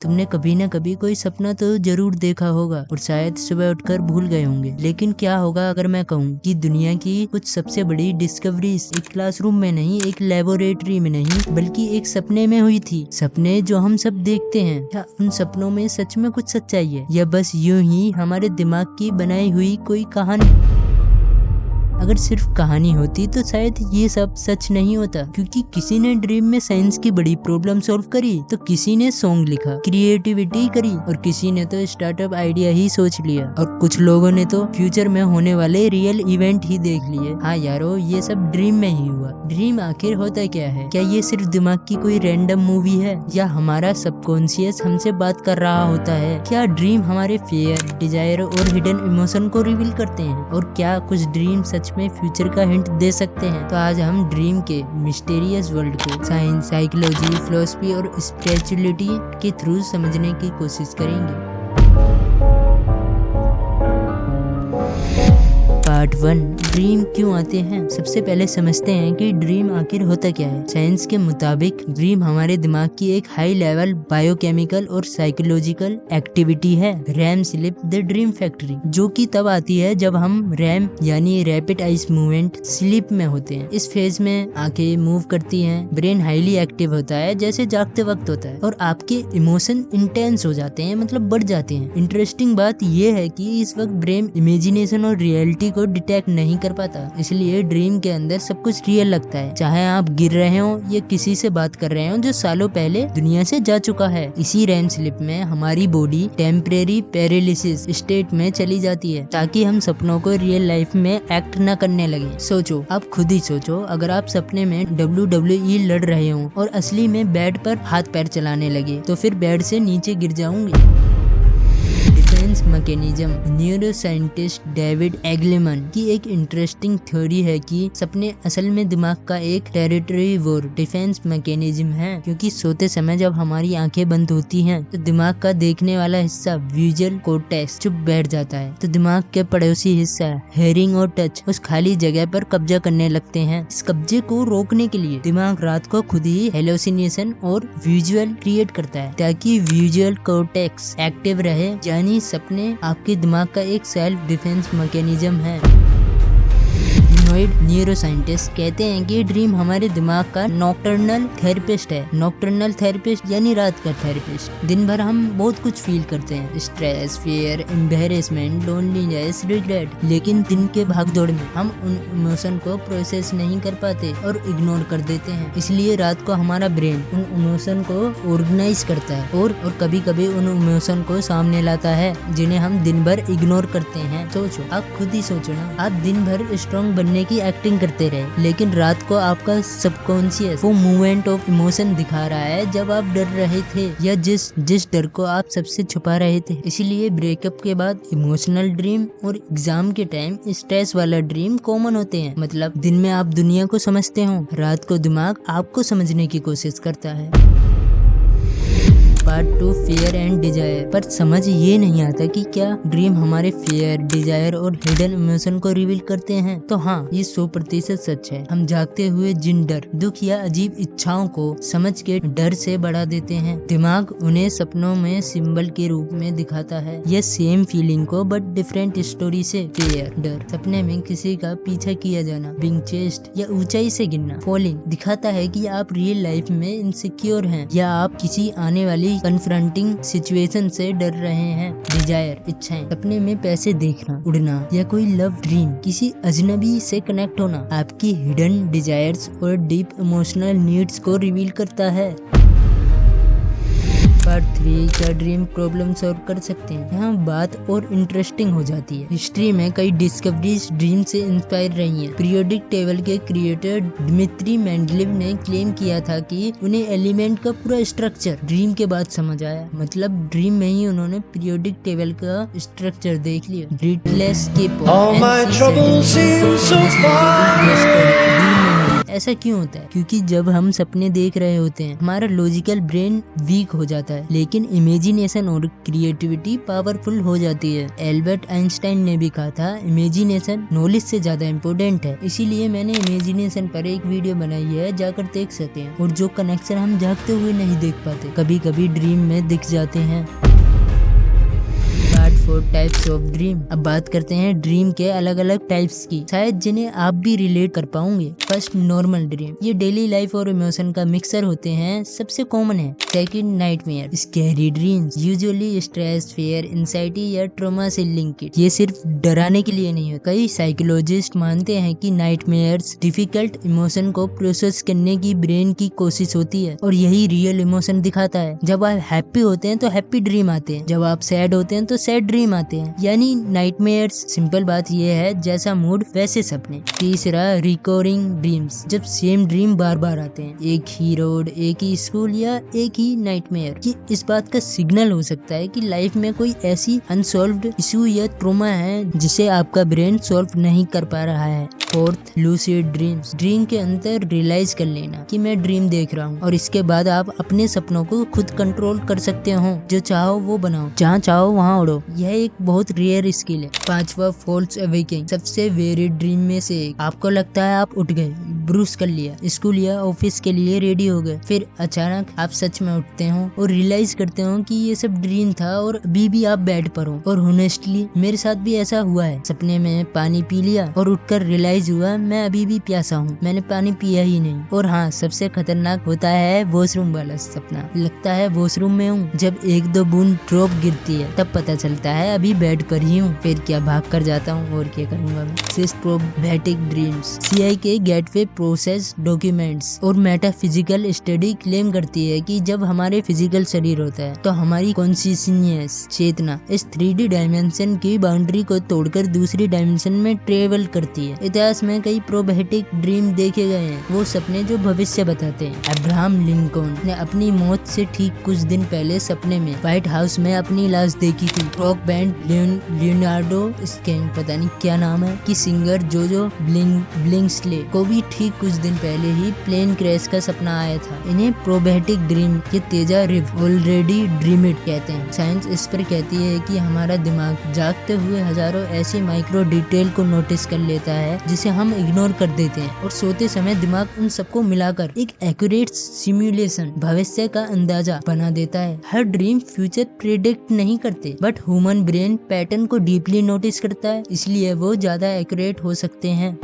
तुमने कभी न कभी कोई सपना तो जरूर देखा होगा और शायद सुबह उठकर भूल गए होंगे। लेकिन क्या होगा अगर मैं कहूँ कि दुनिया की कुछ सबसे बड़ी डिस्कवरीज एक क्लासरूम में नहीं, एक लेबोरेटरी में नहीं, बल्कि एक सपने में हुई थी। सपने जो हम सब देखते हैं, क्या उन सपनों में सच में कुछ सच्चाई है या बस यूं ही हमारे दिमाग की बनाई हुई कोई कहानी? अगर सिर्फ कहानी होती तो शायद ये सब सच नहीं होता, क्योंकि किसी ने ड्रीम में साइंस की बड़ी प्रॉब्लम सॉल्व करी, तो किसी ने सॉन्ग लिखा, क्रिएटिविटी करी, और किसी ने तो स्टार्टअप आइडिया ही सोच लिया, और कुछ लोगों ने तो फ्यूचर में होने वाले रियल इवेंट ही देख लिए। हाँ यारो, ये सब ड्रीम में ही हुआ। ड्रीम आखिर होता क्या है? क्या ये सिर्फ दिमाग की कोई रैंडम मूवी है, या हमारा सबकॉन्शियस हमसे बात कर रहा होता है? क्या ड्रीम हमारे फियर, डिजायर और हिडन इमोशन को रिवील करते हैं? और क्या कुछ ड्रीम सच में फ्यूचर का हिंट दे सकते हैं? तो आज हम ड्रीम के मिस्टीरियस वर्ल्ड को साइंस, साइकोलॉजी, फिलॉसफी और स्पिरिचुअलिटी के थ्रू समझने की कोशिश करेंगे। पार्ट 1, ड्रीम क्यों आते हैं। सबसे पहले समझते हैं कि ड्रीम आखिर होता क्या है। साइंस के मुताबिक ड्रीम हमारे दिमाग की एक हाई लेवल बायोकेमिकल और साइकोलॉजिकल एक्टिविटी है। REM sleep the dream factory, जो कि तब आती है जब हम रैम यानी रैपिड आइज मूवमेंट स्लीप में होते हैं। इस फेज में आंखें मूव करती हैं, ब्रेन हाईली एक्टिव होता है जैसे जागते वक्त होता है, और आपके इमोशन इंटेंस हो जाते हैं, मतलब बढ़ जाते हैं। इंटरेस्टिंग बात यह है कि इस वक्त ब्रेन इमेजिनेशन और रियलिटी को डिटेक्ट नहीं कर पाता, इसलिए ड्रीम के अंदर सब कुछ रियल लगता है, चाहे आप गिर रहे हो या किसी से बात कर रहे हो जो सालों पहले दुनिया से जा चुका है। इसी रैम स्लिप में हमारी बॉडी टेम्परेरी पैरालिसिस स्टेट में चली जाती है, ताकि हम सपनों को रियल लाइफ में एक्ट न करने लगे। सोचो, आप खुद ही सोचो, अगर आप सपने में WWE लड़ रहे हो और असली में बेड पर हाथ पैर चलाने लगे, तो फिर बेड से नीचे गिर जाऊंगे। Defence mechanism. Neuroscientist David Eagleman की एक इंटरेस्टिंग थ्योरी है कि सपने असल में दिमाग का एक टेरिटरी वॉर डिफेंस मैकेनिज्म है, क्योंकि सोते समय जब हमारी आंखें बंद होती हैं तो दिमाग का देखने वाला हिस्सा विजुअल कॉर्टेक्स चुप बैठ जाता है, तो दिमाग के पड़ोसी हिस्सा हेयरिंग और टच उस खाली जगह पर कब्जा करने लगते हैं। इस कब्जे को रोकने के लिए दिमाग रात को खुद ही हेलोसिनेशन और विजुअल क्रिएट करता है, ताकि विजुअल कॉर्टेक्स एक्टिव रहे, यानी सपने आपके दिमाग का एक सेल्फ डिफेंस मैकेनिज्म है। न्यूरो साइंटिस्ट कहते हैं कि ड्रीम हमारे दिमाग का नॉकटर्नल थेरेपिस्ट है। नॉकटर्नल थेरेपिस्ट यानी रात का थेरेपिस्ट। दिन भर हम बहुत कुछ फील करते हैं, stress, fear, embarrassment, loneliness, regret, लेकिन दिन के भागदौड़ में हम उन इमोशन को प्रोसेस नहीं कर पाते और इग्नोर कर देते हैं। इसलिए रात को हमारा ब्रेन उन इमोशन को ऑर्गेनाइज करता है और कभी कभी उन इमोशन को सामने लाता है जिन्हें हम दिन भर इग्नोर करते हैं। सोचो, आप खुद ही सोचो ना, आप दिन भर स्ट्रॉन्ग बनने की एक्टिंग करते रहे, लेकिन रात को आपका सबकॉन्शियस वो मूवमेंट ऑफ इमोशन दिखा रहा है जब आप डर रहे थे, या जिस डर को आप सबसे छुपा रहे थे। इसलिए ब्रेकअप के बाद इमोशनल ड्रीम और एग्जाम के टाइम स्ट्रेस वाला ड्रीम कॉमन होते हैं। मतलब दिन में आप दुनिया को समझते हो, रात को दिमाग आपको समझने की कोशिश करता है। Part 2, fear and desire. पर समझ ये नहीं आता कि क्या ड्रीम हमारे फियर, डिजायर और हिडन इमोशन को रिवील करते हैं। तो हाँ, ये 100% सच है। हम जागते हुए जिन डर, दुख या अजीब इच्छाओं को समझ के डर से बढ़ा देते हैं, दिमाग उन्हें सपनों में सिंबल के रूप में दिखाता है। ये सेम फीलिंग को बट डिफरेंट स्टोरी से। फियर, डर, सपने में किसी का पीछा किया जाना, बीइंग चेस्ड या ऊंचाई से गिरना। फॉलिंग दिखाता है कि आप रियल लाइफ में इनसिक्योर हैं या आप किसी आने वाली कन्फ्रंटिंग सिचुएशन से डर रहे हैं। डिजायर, इच्छाएं, सपने में पैसे देखना, उड़ना या कोई लव ड्रीम, किसी अजनबी से कनेक्ट होना आपकी हिडन डिजायर्स और डीप इमोशनल नीड्स को रिवील करता है। पार्ट 3, क्या ड्रीम प्रॉब्लम सॉल्व कर सकते हैं। यहाँ बात और इंटरेस्टिंग हो जाती है। हिस्ट्री में कई डिस्कवरीज ड्रीम से इंस्पायर रही हैं। पीरियोडिक टेबल के क्रिएटर डिमित्री मेंडलीव ने क्लेम किया था कि उन्हें एलिमेंट का पूरा स्ट्रक्चर ड्रीम के बाद समझ आया। मतलब ड्रीम में ही उन्होंने पीरियोडिक टेबल का स्ट्रक्चर देख लिया। ऐसा क्यों होता है? क्योंकि जब हम सपने देख रहे होते हैं हमारा लॉजिकल ब्रेन वीक हो जाता है, लेकिन इमेजिनेशन और क्रिएटिविटी पावरफुल हो जाती है। एल्बर्ट आइंस्टाइन ने भी कहा था इमेजिनेशन नॉलेज से ज्यादा इम्पोर्टेंट है। इसीलिए मैंने इमेजिनेशन पर एक वीडियो बनाई है, जाकर देख सकते हैं। और जो कनेक्शन हम जागते हुए नहीं देख पाते कभी कभी ड्रीम में दिख जाते हैं। 4 टाइप्स ऑफ ड्रीम। अब बात करते हैं ड्रीम के अलग अलग टाइप्स की, शायद जिन्हें आप भी रिलेट कर पाओगे। First, normal dream. ये डेली लाइफ और इमोशन का मिक्सर होते हैं, सबसे कॉमन है। Second, nightmare. Scary dreams, usually stress, fear, anxiety या ट्रॉमा से लिंक्ड। ये सिर्फ डराने के लिए नहीं है। कई साइकोलॉजिस्ट मानते हैं कि नाइटमेयर्स डिफिकल्ट इमोशन को प्रोसेस करने की ब्रेन की कोशिश होती है, और यही रियल इमोशन दिखाता है। जब आप हैप्पी होते हैं तो हैप्पी ड्रीम आते हैं, जब आप सैड होते हैं तो सैड ड्रीम आते हैं। यानी नाइटमेयर्स, सिंपल बात यह है, जैसा मूड वैसे सपने। तीसरा, रिकरिंग ड्रीम्स। जब सेम ड्रीम बार बार आते हैं, एक ही रोड, एक ही स्कूल या एक ही नाइटमेयर। ये इस बात का सिग्नल हो सकता है कि लाइफ में कोई ऐसी अनसॉल्व्ड इशू या ट्रॉमा है जिसे आपका ब्रेन सॉल्व नहीं कर पा रहा है। Fourth, lucid dreams. ड्रीम के अंदर रियलाइज कर लेना कि मैं ड्रीम देख रहा हूँ, और इसके बाद आप अपने सपनों को खुद कंट्रोल कर सकते हो। जो चाहो वो बनाओ, जहाँ चाहो वहाँ उड़ो। यह एक बहुत रेयर स्किल है। पांचवा, फॉल्स अवेकिंग। सबसे वेरिड ड्रीम में से एक। आपको लगता है आप उठ गए, ब्रूश कर लिया, स्कूल या ऑफिस के लिए रेडी हो गए, फिर अचानक आप सच में उठते हो और रियलाइज करते हो कि ये सब ड्रीम था और अभी भी आप बेड पर हो। और होनेस्टली मेरे साथ भी ऐसा हुआ है। सपने में पानी पी लिया और उठकर रियलाइज हुआ मैं अभी भी प्यासा हूँ, मैंने पानी पिया ही नहीं। और हाँ, सबसे खतरनाक होता है वॉशरूम वाला सपना। लगता है वॉशरूम में हूँ, जब 1-2 बूंद ड्रॉप गिरती है तब पता चलता है अभी बेड पर ही हूँ। फिर क्या भाग कर जाता हूँ, और क्या करूँगा मैं। Sixth, prophetic dreams. सीआई के गेटवे प्रोसेस डॉक्यूमेंट्स और मेटाफिजिकल स्टडी क्लेम करती है कि जब हमारे फिजिकल शरीर होता है तो हमारी कॉन्शियसनेस, चेतना, इस 3D डायमेंशन की बाउंड्री को तोड़कर दूसरी डायमेंशन में ट्रेवल करती है। इतिहास में कई प्रोबेटिक ड्रीम देखे गए हैं, वो सपने जो भविष्य बताते हैं। अब्राहम लिंकन ने अपनी मौत से ठीक कुछ दिन पहले सपने में व्हाइट हाउस में अपनी लाश देखी थी। रॉक बैंड लियोनार्डो स्कैन, पता नहीं क्या नाम है, की सिंगर जोजो ब्लिंगस्ले को भी ठीक कुछ दिन पहले ही प्लेन क्रैश का सपना आया था। इन्हें प्रोबेटिक ड्रीम के तेजा रिव ऑलरेडी ड्रीमिड कहते हैं। साइंस इस पर कहती है कि हमारा दिमाग जागते हुए हजारों ऐसी माइक्रो डिटेल को नोटिस कर लेता है जिसे हम इग्नोर कर देते हैं, और सोते समय दिमाग उन सबको मिलाकर एक एक्यूरेट सिमुलेशन, भविष्य का अंदाजा बना देता है। हर ड्रीम फ्यूचर प्रेडिक्ट नहीं करते, बट ह्यूमन ब्रेन पैटर्न को डीपली नोटिस करता है, इसलिए वो ज्यादा एक्यूरेट हो सकते हैं।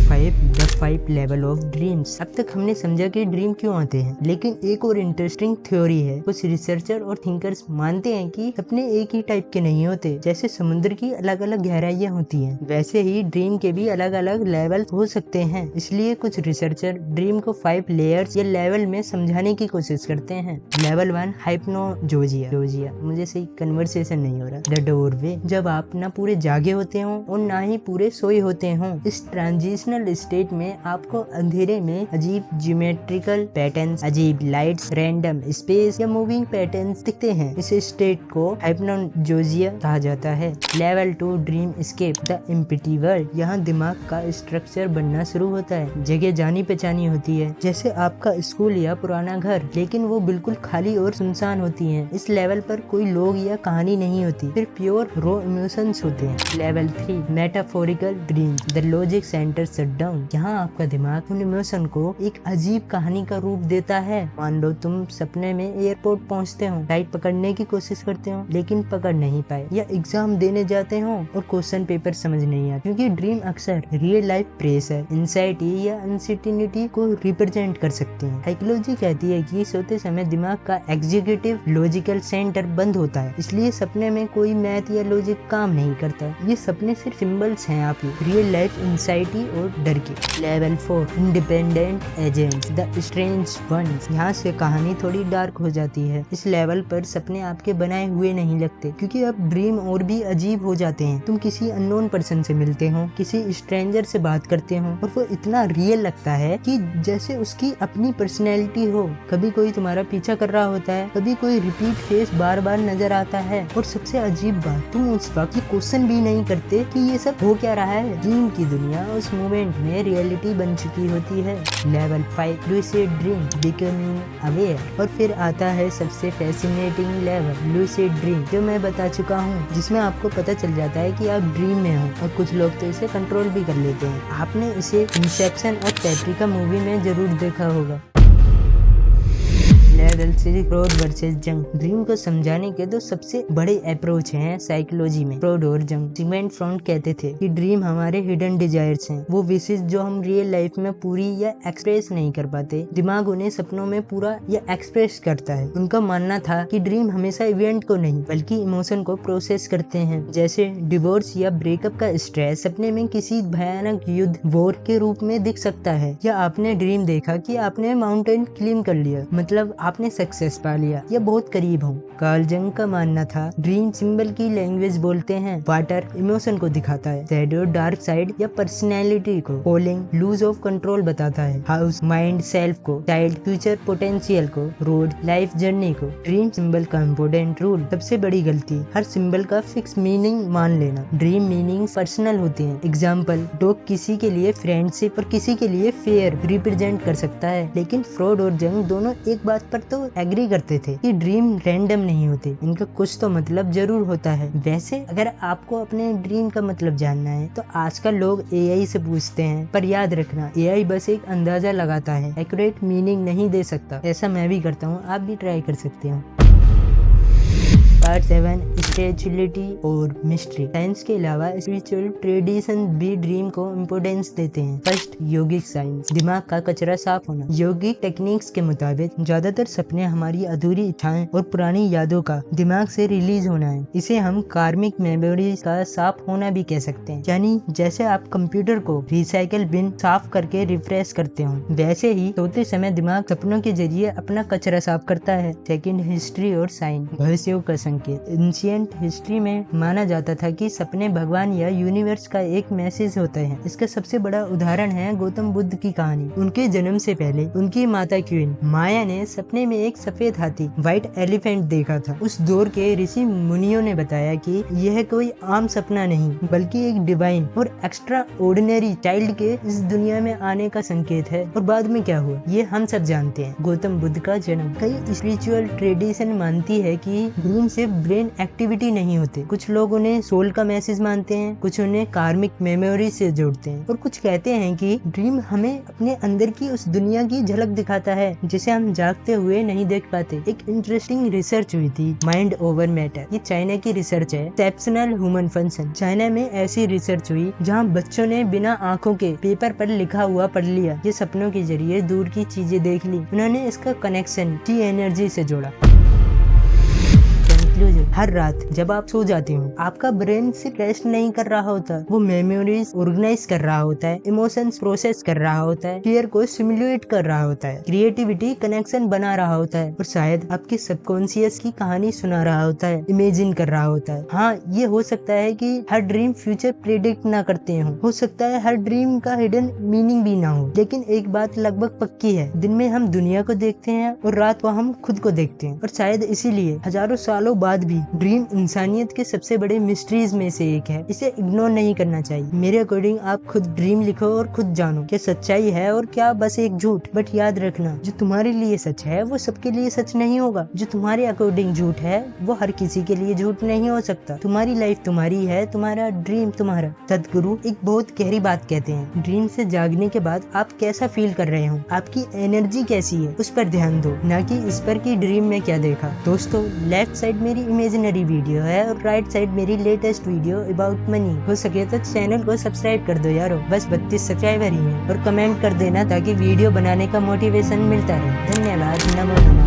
5 द 5 लेवल ऑफ ड्रीम्स। अब तक हमने समझा कि ड्रीम क्यों आते हैं, लेकिन एक और इंटरेस्टिंग थ्योरी है। कुछ रिसर्चर और थिंकर्स मानते हैं कि सपने एक ही टाइप के नहीं होते। जैसे समुद्र की अलग अलग गहराइयाँ होती हैं, वैसे ही ड्रीम के भी अलग अलग लेवल हो सकते हैं। इसलिए कुछ रिसर्चर ड्रीम को 5 लेयर्स या लेवल में समझाने की कोशिश करते हैं। लेवल 1, हाइप्नोगोजिया। मुझे सही कन्वर्सेशन नहीं हो रहा। The doorway. जब आप न पूरे जागे होते हो और ना ही पूरे सोए होते हो, इस ट्रांजिशनल स्टेट में आपको अंधेरे में अजीब ज्योमेट्रिकल पैटर्न्स, अजीब लाइट्स, रैंडम स्पेस या मूविंग पैटर्न्स दिखते हैं। इस स्टेट को हाइप्नोगोजिया कहा जाता है। Level 2, dream escape, the empty world. यहाँ दिमाग का स्ट्रक्चर बनना शुरू होता है, जगह जानी पहचानी होती है, जैसे आपका स्कूल या पुराना घर, लेकिन वो बिल्कुल खाली और सुनसान होती है। इस लेवल पर कोई लोग या कहानी नहीं होती, सिर्फ प्योर रॉ इमोशंस होते हैं। Level 3, metaphorical dream, the logic centre shut down. यहाँ आपका दिमाग उन इमोशन को एक अजीब कहानी का रूप देता है। मान लो तुम सपने में एयरपोर्ट पहुँचते हो, फ्लाइट पकड़ने की कोशिश करते हो लेकिन पकड़ नहीं पाए, या एग्जाम देने जाते हो और क्वेश्चन पेपर समझ नहीं आता। क्योंकि ड्रीम अक्सर रियल लाइफ प्रेशर, एंजाइटी या अनसर्टेनिटी को रिप्रेजेंट कर सकते हैं। साइकोलॉजी कहती है कि सोते समय दिमाग का एग्जीक्यूटिव लॉजिकल सेंटर बंद होता है, इसलिए सपने में कोई मैथ या लॉजिक काम नहीं करता। ये सपने सिर्फ सिंबल्स हैं आपकी रियल लाइफ एंजाइटी और डर के। Level 4, independent agents, the strange ones. यहाँ से कहानी थोड़ी डार्क हो जाती है। इस लेवल पर सपने आपके बनाए हुए नहीं लगते, क्योंकि अब ड्रीम और भी अजीब हो जाते हैं। तुम किसी अननोन पर्सन से मिलते हो, किसी स्ट्रेंजर से बात करते हो, और वो इतना रियल लगता है कि जैसे उसकी अपनी पर्सनैलिटी हो। कभी कोई तुम्हारा पीछा कर रहा होता है, कभी कोई रिपीट फेस बार बार नजर आता है, और सबसे अजीब बात, तुम उस वक्त क्वेश्चन भी नहीं करते कि ये सब हो क्या रहा है। ड्रीम की दुनिया उस मोमेंट में रियलिटी रियलिटी बन चुकी होती है। Level 5 lucid dream becoming aware. और फिर आता है सबसे फैसिनेटिंग लेवल लूसिड ड्रीम, जो मैं बता चुका हूँ, जिसमें आपको पता चल जाता है कि आप ड्रीम में हो, और कुछ लोग तो इसे कंट्रोल भी कर लेते हैं। आपने इसे इंसेप्शन और पैट्रिका मूवी में जरूर देखा होगा। लेवल 6 फ्रॉड वर्सेस जंग। ड्रीम को समझाने के दो सबसे बड़े अप्रोच हैं साइकोलॉजी में, फ्रॉड और जंग। सिगमंड फ्रॉइड कहते थे कि ड्रीम हमारे हिडन डिजायर्स हैं, वो विशेष जो हम रियल लाइफ में पूरी या एक्सप्रेस नहीं कर पाते। दिमाग उन्हें सपनों में पूरा या एक्सप्रेस करता है। उनका मानना था कि ड्रीम हमेशा इवेंट को नहीं बल्कि इमोशन को प्रोसेस करते हैं। जैसे डिवोर्स या ब्रेकअप का स्ट्रेस सपने में किसी भयानक युद्ध वॉर के रूप में दिख सकता है, या आपने ड्रीम देखा कि आपने माउंटेन क्लाइम कर लिया, मतलब आपने सक्सेस पा लिया या बहुत करीब हो। कार्ल जंग का मानना था ड्रीम सिंबल की लैंग्वेज बोलते हैं। वाटर इमोशन को दिखाता है, शैडो डार्क साइड या पर्सनैलिटी को, फॉलिंग लूज ऑफ कंट्रोल बताता है, हाउस माइंड सेल्फ को, चाइल्ड फ्यूचर पोटेंशियल को, रोड लाइफ जर्नी को। ड्रीम सिंबल का इम्पोर्टेंट रूल। सबसे बड़ी गलती हर सिंबल का फिक्स मीनिंग मान लेना। ड्रीम मीनिंग पर्सनल होते हैं। एग्जाम्पल, डॉग किसी के लिए फ्रेंडशिप और किसी के लिए फेयर रिप्रेजेंट कर सकता है। लेकिन फ्रॉड और जंग दोनों एक बात पर तो एग्री करते थे कि ड्रीम रैंडम नहीं होते, इनका कुछ तो मतलब जरूर होता है। वैसे अगर आपको अपने ड्रीम का मतलब जानना है तो आजकल लोग एआई से पूछते हैं, पर याद रखना एआई बस एक अंदाजा लगाता है, एक्यूरेट मीनिंग नहीं दे सकता। ऐसा मैं भी करता हूँ, आप भी ट्राई कर सकते हो। पार्ट 7 स्पिरिचुअलिटी और मिस्ट्री। साइंस के अलावा स्पिरिचुअल ट्रेडिशन भी ड्रीम को इम्पोर्टेंस देते हैं। फर्स्ट, योगिक साइंस, दिमाग का कचरा साफ होना। योगिक टेक्निक्स के मुताबिक ज्यादातर सपने हमारी अधूरी इच्छाएं और पुरानी यादों का दिमाग से रिलीज होना है। इसे हम कार्मिक मेमोरीज का साफ होना भी कह सकते हैं। यानी जैसे आप कंप्यूटर को रिसाइकल बिन साफ करके रिफ्रेश करते हो, वैसे ही सोते समय दिमाग सपनों के जरिए अपना कचरा साफ करता है। सेकंड, हिस्ट्री और साइंस, भविष्य का संकेत। एंशिएंट हिस्ट्री में माना जाता था कि सपने भगवान या यूनिवर्स का एक मैसेज होता है। इसका सबसे बड़ा उदाहरण है गौतम बुद्ध की कहानी। उनके जन्म से पहले उनकी माता क्वीन माया ने सपने में एक सफेद हाथी व्हाइट एलिफेंट देखा था। उस दौर के ऋषि मुनियों ने बताया कि यह कोई आम सपना नहीं बल्कि एक डिवाइन और एक्स्ट्रा ऑर्डिनरी चाइल्ड के इस दुनिया में आने का संकेत है। और बाद में क्या हुआ ये हम सब जानते हैं, गौतम बुद्ध का जन्म। कई स्पिरिचुअल ट्रेडिशन मानती है कि ड्रीम सिर्फ ब्रेन एक्टिविटी नहीं होते। कुछ लोग उन्हें सोल का मैसेज मानते हैं, कुछ उन्हें कार्मिक मेमोरी से जोड़ते हैं, और कुछ कहते हैं कि ड्रीम हमें अपने अंदर की उस दुनिया की झलक दिखाता है जिसे हम जागते हुए नहीं देख पाते। एक इंटरेस्टिंग रिसर्च हुई थी, माइंड ओवर मैटर। ये चाइना की रिसर्च है, एक्सेप्शनल ह्यूमन फंक्शन। चाइना में ऐसी रिसर्च हुई जहाँ बच्चों ने बिना आंखों के पेपर पर लिखा हुआ पढ़ लिया। ये सपनों के जरिए दूर की चीजें देख ली। उन्होंने इसका कनेक्शन टी एनर्जी से जोड़ा। हर रात जब आप सो जाते हो आपका ब्रेन सिर्फ रेस्ट नहीं कर रहा होता, वो मेमोरीज ऑर्गेनाइज कर रहा होता है, इमोशंस प्रोसेस कर रहा होता है, फियर को सिमुलेट कर रहा होता है, क्रिएटिविटी कनेक्शन बना रहा होता है, और शायद आपके सबकॉन्शियस की कहानी सुना रहा होता है, इमेजिन कर रहा होता है। हाँ, ये हो सकता है कि हर ड्रीम फ्यूचर प्रेडिक्ट ना करते हो सकता है हर ड्रीम का हिडन मीनिंग भी ना हो, लेकिन एक बात लगभग पक्की है, दिन में हम दुनिया को देखते हैं और रात को हम खुद को देखते हैं। और शायद इसीलिए हजारों सालों बाद भी ड्रीम इंसानियत के सबसे बड़े मिस्ट्रीज में से एक है। इसे इग्नोर नहीं करना चाहिए। मेरे अकॉर्डिंग आप खुद ड्रीम लिखो और खुद जानो क्या सच्चाई है और क्या बस एक झूठ। बट याद रखना, जो तुम्हारे लिए सच है वो सबके लिए सच नहीं होगा। जो तुम्हारे अकॉर्डिंग झूठ है वो हर किसी के लिए झूठ नहीं हो सकता। तुम्हारी लाइफ तुम्हारी है, तुम्हारा ड्रीम तुम्हारा। सदगुरु एक बहुत गहरी बात कहते हैं, ड्रीम से जागने के बाद आप कैसा फील कर रहे हो, आपकी एनर्जी कैसी है, उस पर ध्यान दो, ना कि इस पर कि ड्रीम में क्या देखा। दोस्तों, लेफ्ट साइड मेरी इमेजिनरी वीडियो है और राइट साइड मेरी लेटेस्ट वीडियो अबाउट मनी। हो सके तो चैनल को सब्सक्राइब कर दो यारो, बस 32 सब्सक्राइबर ही हैं। और कमेंट कर देना ताकि वीडियो बनाने का मोटिवेशन मिलता रहे। धन्यवाद। नमो नमः।